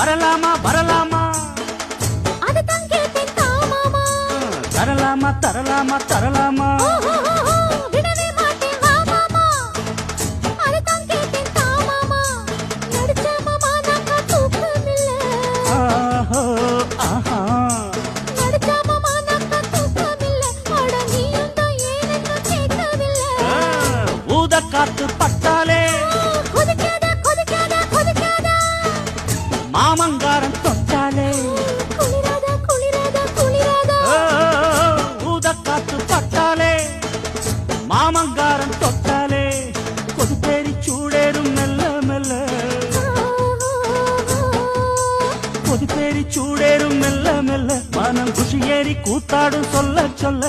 வரலாமா வரலாமா அதுதான் கேட்டேன் தாமாமா. தரலாமா தரலாமா தரலாமா விடவே மாட்டேன் வா மாமா. அதுதான் கேட்டேன் தாமாமா. நடிச்ச மாமா நாக்கா தூக்கமில்ல. ஆஹோ ஆஹா நடிச்ச மாமா நாக்கா தூக்கமில்ல. அட நீயும் தான் ஏனென்று கேட்கவில்லை. ஊத காத்து பட்டாலே கொதிக்காத கொதிக்காத கொதிக்காத. மாமங்காரன் தொட்டாலே குளிராத குளிராத குளிராத. ஊத காத்து பட்டாலே மாமங்காரன் தொட்டாலே கொதிப்பேரி சூடேறும் மெல்ல மெல்ல கொதிப்பேரி சூடேறும் மெல்ல மெல்ல மனம் குஷியேறி கூத்தாடும் சொல்ல சொல்ல